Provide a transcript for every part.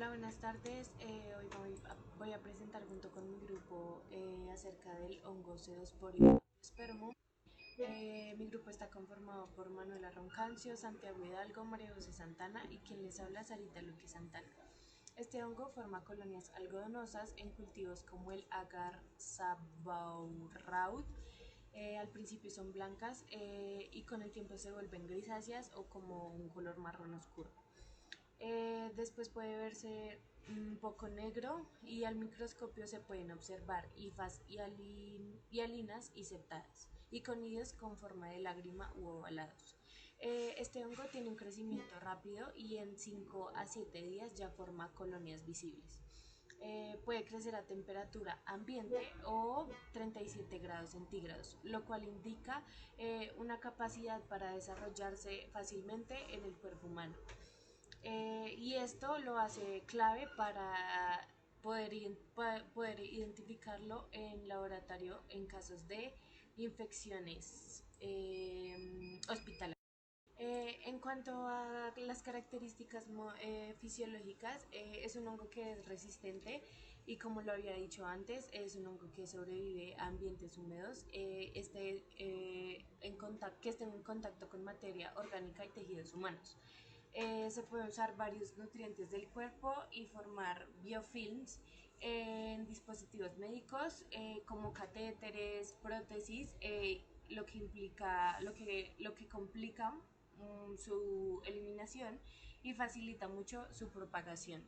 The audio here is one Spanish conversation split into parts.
Hola, buenas tardes. Hoy voy a presentar junto con mi grupo acerca del hongo Pseudosporium spermum. Mi grupo está conformado por Manuela Roncancio, Santiago Hidalgo, María José Santana y quien les habla, Sarita Luque Santana. Este hongo forma colonias algodonosas en cultivos como el agar sabouraud. Al principio son blancas y con el tiempo se vuelven grisáceas o como un color marrón oscuro. Después puede verse un poco negro y al microscopio se pueden observar hifas hialinas y septadas y conidios con forma de lágrima u ovalados. Este hongo tiene un crecimiento rápido y en 5 a 7 días ya forma colonias visibles. Puede crecer a temperatura ambiente o 37 grados centígrados, lo cual indica una capacidad para desarrollarse fácilmente en el cuerpo humano. Y esto lo hace clave para poder identificarlo en laboratorio en casos de infecciones hospitalarias. En cuanto a las características fisiológicas, es un hongo que es resistente y como lo había dicho antes, es un hongo que sobrevive a ambientes húmedos, que esté en contacto con materia orgánica y tejidos humanos. Se pueden usar varios nutrientes del cuerpo y formar biofilms en dispositivos médicos como catéteres, prótesis, lo que complica su eliminación y facilita mucho su propagación.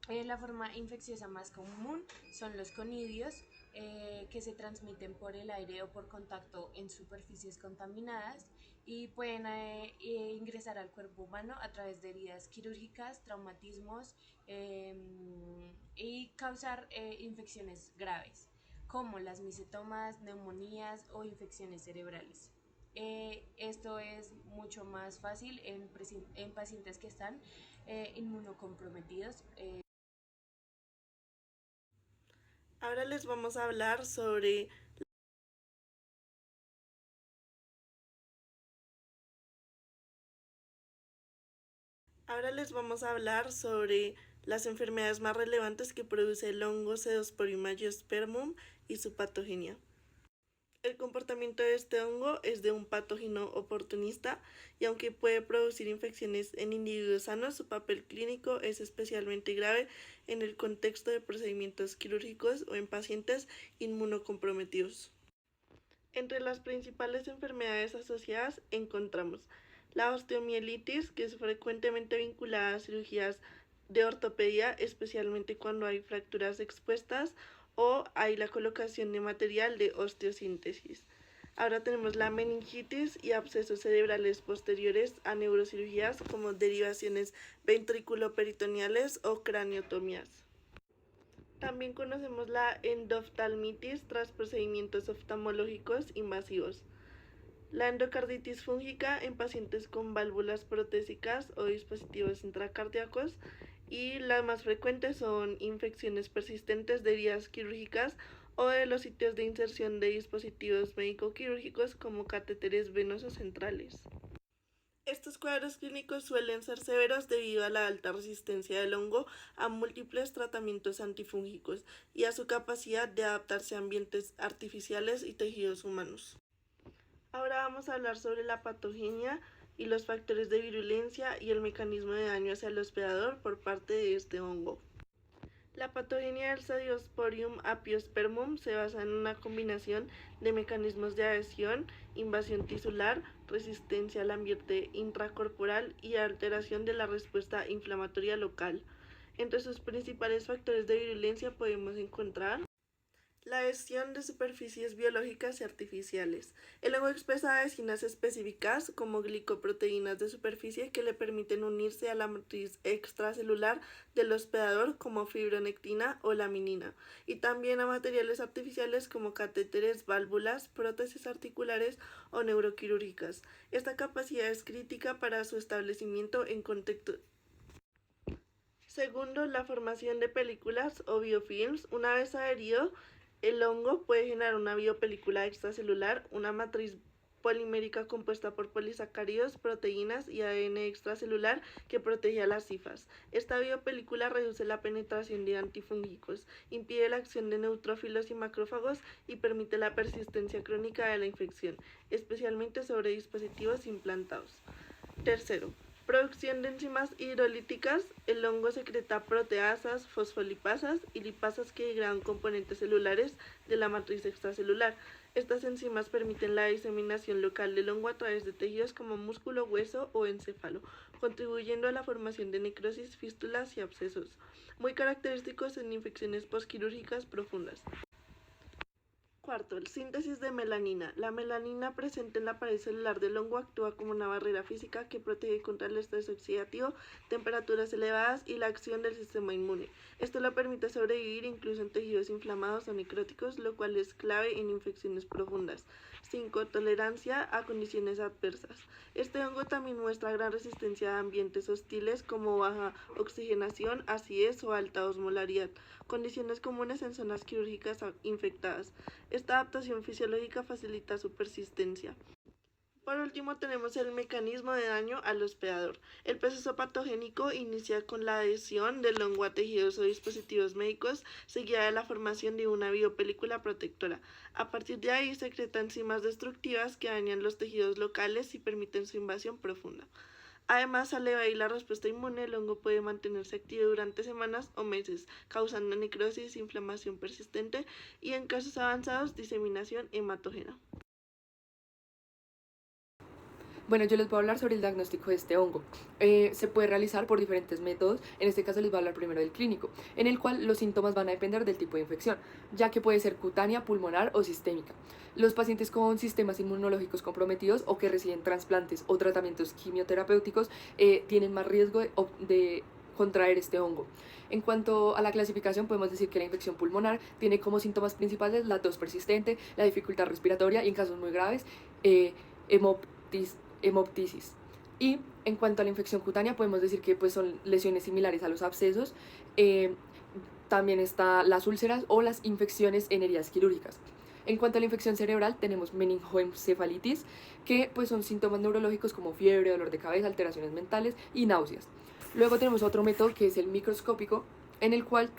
La forma infecciosa más común son los conidios, que se transmiten por el aire o por contacto en superficies contaminadas y pueden ingresar al cuerpo humano a través de heridas quirúrgicas, traumatismos y causar infecciones graves como las misetomas, neumonías o infecciones cerebrales. Esto es mucho más fácil en pacientes que están inmunocomprometidos. Ahora les vamos a hablar sobre las enfermedades más relevantes que produce el hongo Pseudosporium agiospermum y su patogenia. El comportamiento de este hongo es de un patógeno oportunista y aunque puede producir infecciones en individuos sanos, su papel clínico es especialmente grave en el contexto de procedimientos quirúrgicos o en pacientes inmunocomprometidos. Entre las principales enfermedades asociadas encontramos la osteomielitis, que es frecuentemente vinculada a cirugías de ortopedia, especialmente cuando hay fracturas expuestas o hay la colocación de material de osteosíntesis. Ahora tenemos la meningitis y abscesos cerebrales posteriores a neurocirugías como derivaciones ventriculoperitoneales o craniotomías. También conocemos la endoftalmitis tras procedimientos oftalmológicos invasivos, la endocarditis fúngica en pacientes con válvulas protésicas o dispositivos intracardíacos, y las más frecuentes son infecciones persistentes de heridas quirúrgicas o de los sitios de inserción de dispositivos médico-quirúrgicos como catéteres venosos centrales. Estos cuadros clínicos suelen ser severos debido a la alta resistencia del hongo a múltiples tratamientos antifúngicos y a su capacidad de adaptarse a ambientes artificiales y tejidos humanos. Ahora vamos a hablar sobre la patogenia y los factores de virulencia y el mecanismo de daño hacia el hospedador por parte de este hongo. La patogenia del Pseudosporium apiospermum se basa en una combinación de mecanismos de adhesión, invasión tisular, resistencia al ambiente intracorporal y alteración de la respuesta inflamatoria local. Entre sus principales factores de virulencia podemos encontrar la adhesión de superficies biológicas y artificiales. El hongo expresa adhesinas específicas como glicoproteínas de superficie que le permiten unirse a la matriz extracelular del hospedador como fibronectina o laminina, y también a materiales artificiales como catéteres, válvulas, prótesis articulares o neuroquirúrgicas. Esta capacidad es crítica para su establecimiento en contexto. Segundo, la formación de películas o biofilms. Una vez adherido, el hongo puede generar una biopelícula extracelular, una matriz polimérica compuesta por polisacáridos, proteínas y ADN extracelular que protege a las cifras. Esta biopelícula reduce la penetración de antifúngicos, impide la acción de neutrófilos y macrófagos y permite la persistencia crónica de la infección, especialmente sobre dispositivos implantados. Tercero, producción de enzimas hidrolíticas. El hongo secreta proteasas, fosfolipasas y lipasas que degradan componentes celulares de la matriz extracelular. Estas enzimas permiten la diseminación local del hongo a través de tejidos como músculo, hueso o encéfalo, contribuyendo a la formación de necrosis, fístulas y abscesos, muy característicos en infecciones postquirúrgicas profundas. Cuarto, síntesis de melanina. La melanina presente en la pared celular del hongo actúa como una barrera física que protege contra el estrés oxidativo, temperaturas elevadas y la acción del sistema inmune. Esto le permite sobrevivir incluso en tejidos inflamados o necróticos, lo cual es clave en infecciones profundas. 5. Tolerancia a condiciones adversas. Este hongo también muestra gran resistencia a ambientes hostiles como baja oxigenación, acidez o alta osmolaridad, condiciones comunes en zonas quirúrgicas infectadas. Esta adaptación fisiológica facilita su persistencia. Por último, tenemos el mecanismo de daño al hospedador. El proceso patogénico inicia con la adhesión del hongo a tejidos o dispositivos médicos, seguida de la formación de una biopelícula protectora. A partir de ahí, secreta enzimas destructivas que dañan los tejidos locales y permiten su invasión profunda. Además, al evadir la respuesta inmune, el hongo puede mantenerse activo durante semanas o meses, causando necrosis, inflamación persistente y, en casos avanzados, diseminación hematógena. Bueno, yo les voy a hablar sobre el diagnóstico de este hongo. Se puede realizar por diferentes métodos. En este caso les voy a hablar primero del clínico, en el cual los síntomas van a depender del tipo de infección, ya que puede ser cutánea, pulmonar o sistémica. Los pacientes con sistemas inmunológicos comprometidos o que reciben trasplantes o tratamientos quimioterapéuticos tienen más riesgo de contraer este hongo. En cuanto a la clasificación, podemos decir que la infección pulmonar tiene como síntomas principales la tos persistente, la dificultad respiratoria y, en casos muy graves, hemoptisis. Y en cuanto a la infección cutánea, podemos decir que pues, son lesiones similares a los abscesos. También están las úlceras o las infecciones en heridas quirúrgicas. En cuanto a la infección cerebral, tenemos meningoencefalitis, que pues, son síntomas neurológicos como fiebre, dolor de cabeza, alteraciones mentales y náuseas. Luego tenemos otro método que es el microscópico, en el cual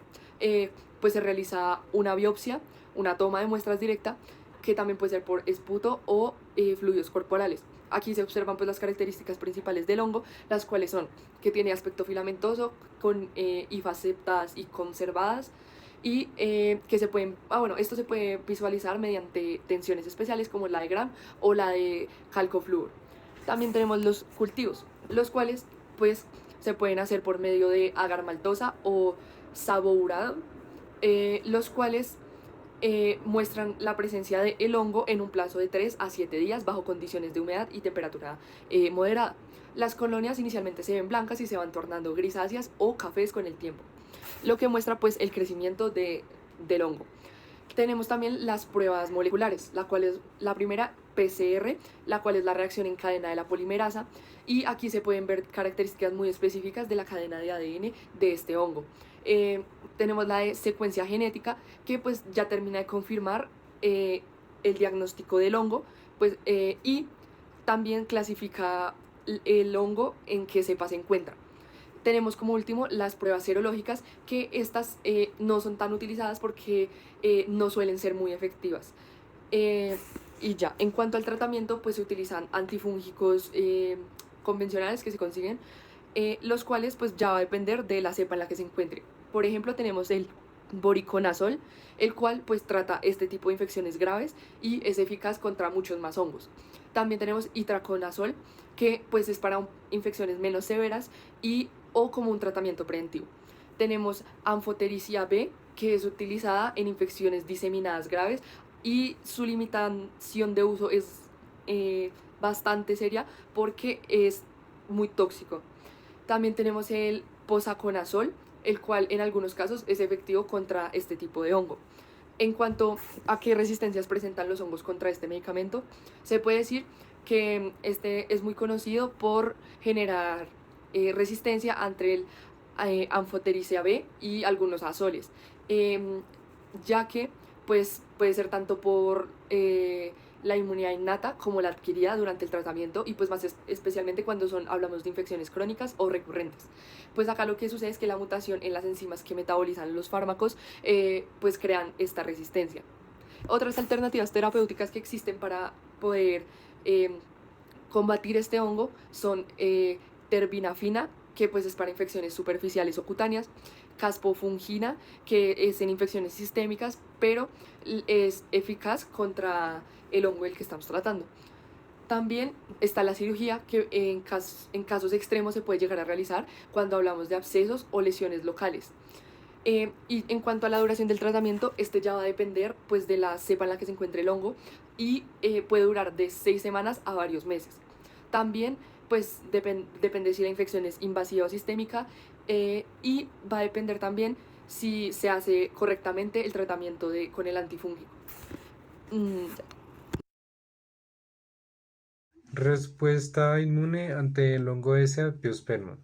pues, se realiza una biopsia, una toma de muestras directa, que también puede ser por esputo o fluidos corporales. Aquí se observan pues, las características principales del hongo, las cuales son que tiene aspecto filamentoso, con hifas septadas y conservadas, y que se pueden, esto se puede visualizar mediante tensiones especiales como la de Gram o la de calcofluor. También tenemos los cultivos, los cuales pues se pueden hacer por medio de agar maltosa o sabourado, los cuales muestran la presencia del hongo en un plazo de 3 a 7 días bajo condiciones de humedad y temperatura moderada. Las colonias inicialmente se ven blancas y se van tornando grisáceas o cafés con el tiempo, lo que muestra pues el crecimiento del hongo. Tenemos también las pruebas moleculares, la cual es la primera PCR, la cual es la reacción en cadena de la polimerasa, y aquí se pueden ver características muy específicas de la cadena de ADN de este hongo. Tenemos la de secuencia genética, que pues ya termina de confirmar el diagnóstico del hongo, pues, y también clasifica el hongo en qué cepa se encuentra. Tenemos como último las pruebas serológicas, que estas no son tan utilizadas porque no suelen ser muy efectivas. Y ya, en cuanto al tratamiento, pues se utilizan antifúngicos convencionales que se consiguen, los cuales pues ya va a depender de la cepa en la que se encuentre. Por ejemplo, tenemos el voriconazol, el cual pues trata este tipo de infecciones graves y es eficaz contra muchos más hongos. También tenemos itraconazol, que pues es para infecciones menos severas y o como un tratamiento preventivo. Tenemos anfotericina B, que es utilizada en infecciones diseminadas graves y su limitación de uso es bastante seria porque es muy tóxico. También tenemos el posaconazol, el cual en algunos casos es efectivo contra este tipo de hongo. En cuanto a qué resistencias presentan los hongos contra este medicamento, se puede decir que este es muy conocido por generar resistencia ante el anfotericina B y algunos azoles, ya que pues, puede ser tanto por la inmunidad innata como la adquirida durante el tratamiento y pues más especialmente cuando hablamos de infecciones crónicas o recurrentes. Pues acá lo que sucede es que la mutación en las enzimas que metabolizan los fármacos pues crean esta resistencia. Otras alternativas terapéuticas que existen para poder combatir este hongo son terbinafina, que pues es para infecciones superficiales o cutáneas, caspofungina, que es en infecciones sistémicas, pero es eficaz contra el hongo del que estamos tratando. También está la cirugía, que en casos extremos se puede llegar a realizar cuando hablamos de abscesos o lesiones locales. Y en cuanto a la duración del tratamiento, este ya va a depender pues, de la cepa en la que se encuentre el hongo y puede durar de 6 semanas a varios meses. También pues, depende si la infección es invasiva o sistémica y va a depender también si se hace correctamente el tratamiento con el antifúngico. Respuesta inmune ante el hongo S. apiospermum.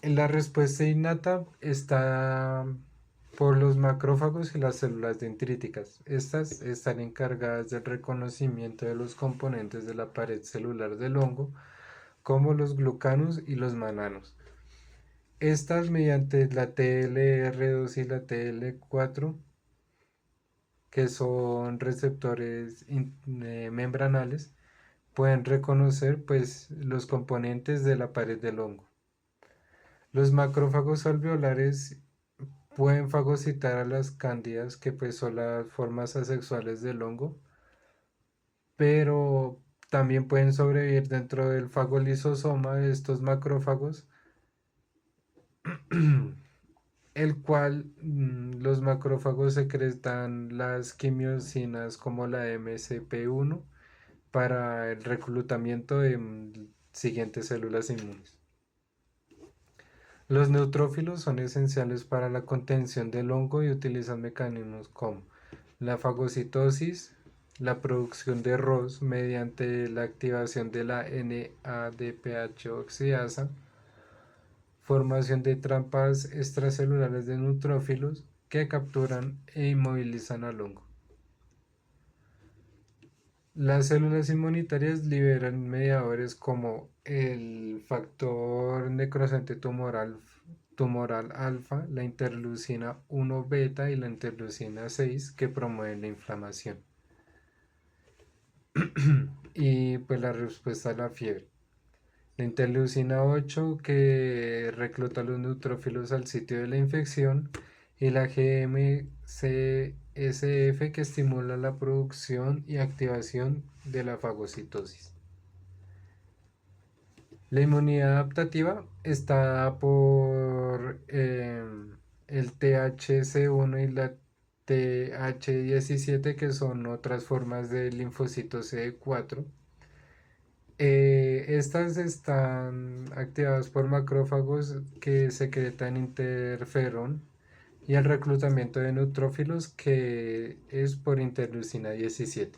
La respuesta innata está por los macrófagos y las células dendríticas. Estas están encargadas del reconocimiento de los componentes de la pared celular del hongo, como los glucanos y los mananos. Estas, mediante la TLR2 y la TL4, que son receptores membranales, pueden reconocer pues, los componentes de la pared del hongo. Los macrófagos alveolares pueden fagocitar a las cándidas, que pues son las formas asexuales del hongo, pero también pueden sobrevivir dentro del fagolisosoma de estos macrófagos, el cual los macrófagos secretan las quimiosinas como la MCP1 para el reclutamiento de siguientes células inmunes. Los neutrófilos son esenciales para la contención del hongo y utilizan mecanismos como la fagocitosis, la producción de ROS mediante la activación de la NADPH oxidasa, formación de trampas extracelulares de neutrófilos que capturan e inmovilizan al hongo. Las células inmunitarias liberan mediadores como el factor necrosante tumoral alfa, la interleucina 1 beta y la interleucina 6, que promueven la inflamación. Y pues la respuesta a la fiebre. La interleucina 8, que recluta los neutrófilos al sitio de la infección, y la GM-CSF, que estimula la producción y activación de la fagocitosis. La inmunidad adaptativa está por el THC1 y la TH17, que son otras formas de linfocitos CD4. Estas están activadas por macrófagos que secretan interferón, y el reclutamiento de neutrófilos, que es por interleucina 17.